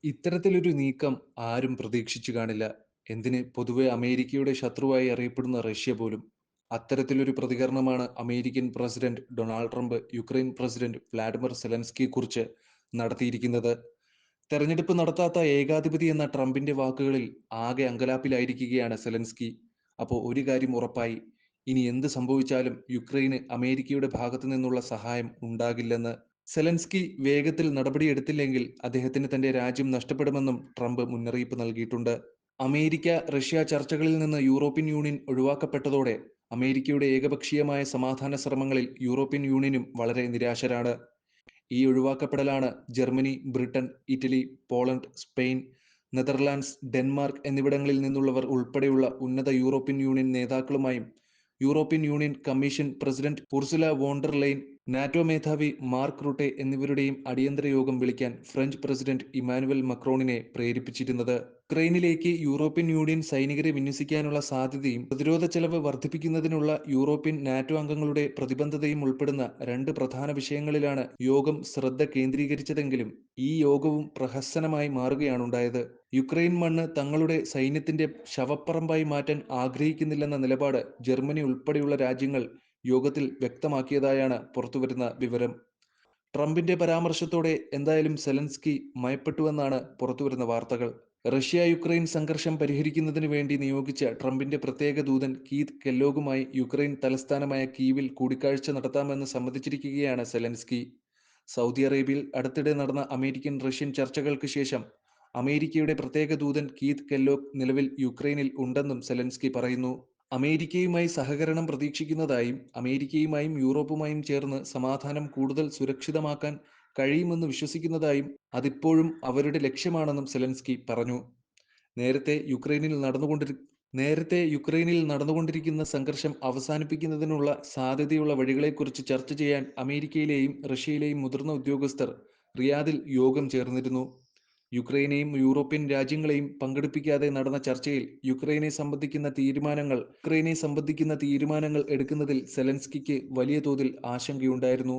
ഇത്തരത്തിലൊരു നീക്കം ആരും പ്രതീക്ഷിച്ചു കാണില്ല. എന്തിന് പൊതുവെ അമേരിക്കയുടെ ശത്രുവായി അറിയപ്പെടുന്ന റഷ്യ പോലും. അത്തരത്തിലൊരു പ്രതികരണമാണ് American president Donald Trump Ukraine president Vladimir സെലൻസ്കിയെക്കുറിച്ച് നടത്തിയിരിക്കുന്നത്. തെരഞ്ഞെടുപ്പ് നടത്താത്ത ഏകാധിപതി എന്ന ട്രംപിന്റെ വാക്കുകളിൽ ആകെ അങ്കലാപ്പിലായിരിക്കുകയാണ് സെലൻസ്കി. അപ്പോൾ ഒരു കാര്യം ഉറപ്പായി, ഇനി എന്ത് സംഭവിച്ചാലും യുക്രൈന് അമേരിക്കയുടെ ഭാഗത്തു നിന്നുള്ള സഹായം ഉണ്ടാകില്ലെന്ന്. സെലൻസ്കി വേഗത്തിൽ നടപടിയെടുത്തില്ലെങ്കിൽ അദ്ദേഹത്തിന് തന്റെ രാജ്യം നഷ്ടപ്പെടുമെന്നും ട്രംപ് മുന്നറിയിപ്പ് നൽകിയിട്ടുണ്ട്. അമേരിക്ക റഷ്യ ചർച്ചകളിൽ നിന്ന് യൂറോപ്യൻ യൂണിയൻ ഒഴിവാക്കപ്പെട്ടതോടെ അമേരിക്കയുടെ ഏകപക്ഷീയമായ സമാധാന ശ്രമങ്ങളിൽ യൂറോപ്യൻ യൂണിയനും വളരെ നിരാശരാണ്. ഈ ഒഴിവാക്കപ്പെടലാണ് Germany, Britain, Italy, Poland, Spain, Netherlands, Denmark എന്നിവിടങ്ങളിൽ നിന്നുള്ളവർ ഉൾപ്പെടെയുള്ള ഉന്നത യൂറോപ്യൻ യൂണിയൻ നേതാക്കളുമായും European Union commission president Ursula von der Leyen, NATO മേധാവി മാർക്ക് റുട്ടെ എന്നിവരുടെയും അടിയന്തര യോഗം വിളിക്കാൻ ഫ്രഞ്ച് പ്രസിഡന്റ് ഇമാനുവൽ മക്രോണിനെ പ്രേരിപ്പിച്ചിരുന്നത്. ഉക്രൈനിലേക്ക് യൂറോപ്യൻ യൂണിയൻ സൈനികരെ വിന്യസിക്കാനുള്ള സാധ്യതയും പ്രതിരോധ ചെലവ് വർദ്ധിപ്പിക്കുന്നതിനുള്ള യൂറോപ്യൻ നാറ്റോ അംഗങ്ങളുടെ പ്രതിബദ്ധതയും ഉൾപ്പെടുന്ന രണ്ട് പ്രധാന വിഷയങ്ങളിലാണ് യോഗം ശ്രദ്ധ കേന്ദ്രീകരിച്ചതെങ്കിലും ഈ യോഗവും പ്രഹസനമായി മാറുകയാണുണ്ടായത്. യുക്രൈൻ മണ്ണ് തങ്ങളുടെ സൈന്യത്തിന്റെ ശവപ്പറമ്പായി മാറ്റാൻ ആഗ്രഹിക്കുന്നില്ലെന്ന നിലപാട് ജർമ്മനി ഉൾപ്പെടെയുള്ള രാജ്യങ്ങൾ യോഗത്തിൽ വ്യക്തമാക്കിയതായാണ് പുറത്തുവരുന്ന വിവരം. ട്രംപിന്റെ പരാമർശത്തോടെ എന്തായാലും സെലൻസ്കി മയപ്പെട്ടുവെന്നാണ് പുറത്തുവരുന്ന വാർത്തകൾ. റഷ്യ യുക്രൈൻ സംഘർഷം പരിഹരിക്കുന്നതിന് വേണ്ടി നിയോഗിച്ച ട്രംപിന്റെ പ്രത്യേക ദൂതൻ കീത്ത് കെല്ലോഗുമായി യുക്രൈൻ തലസ്ഥാനമായ കീവിൽ കൂടിക്കാഴ്ച നടത്താമെന്ന് സമ്മതിച്ചിരിക്കുകയാണ് സെലൻസ്കി. സൗദി അറേബ്യയിൽ അടുത്തിടെ നടന്ന അമേരിക്കൻ റഷ്യൻ ചർച്ചകൾക്ക് ശേഷം അമേരിക്കയുടെ പ്രത്യേക ദൂതൻ കീത്ത് കെല്ലോഗ് നിലവിൽ യുക്രൈനിൽ ഉണ്ടെന്നും സെലൻസ്കി പറയുന്നു. അമേരിക്കയുമായി സഹകരണം പ്രതീക്ഷിക്കുന്നതായും അമേരിക്കയുമായും യൂറോപ്പുമായും ചേർന്ന് സമാധാനം കൂടുതൽ സുരക്ഷിതമാക്കാൻ കഴിയുമെന്ന് വിശ്വസിക്കുന്നതായും അതിപ്പോഴും അവരുടെ ലക്ഷ്യമാണെന്നും സെലൻസ്കി പറഞ്ഞു. നേരത്തെ യുക്രൈനിൽ നടന്നുകൊണ്ടിരി നേരത്തെ യുക്രൈനിൽ നടന്നുകൊണ്ടിരിക്കുന്ന സംഘർഷം അവസാനിപ്പിക്കുന്നതിനുള്ള സാധ്യതയുള്ള വഴികളെക്കുറിച്ച് ചർച്ച ചെയ്യാൻ അമേരിക്കയിലെയും റഷ്യയിലെയും മുതിർന്ന ഉദ്യോഗസ്ഥർ റിയാദിൽ യോഗം ചേർന്നിരുന്നു. യുക്രൈനെയും യൂറോപ്യൻ രാജ്യങ്ങളെയും പങ്കെടുപ്പിക്കാതെ നടന്ന ചർച്ചയിൽ യുക്രൈനെ സംബന്ധിക്കുന്ന തീരുമാനങ്ങൾ എടുക്കുന്നതിൽ സെലൻസ്കിക്ക് വലിയ തോതിൽ ആശങ്കയുണ്ടായിരുന്നു.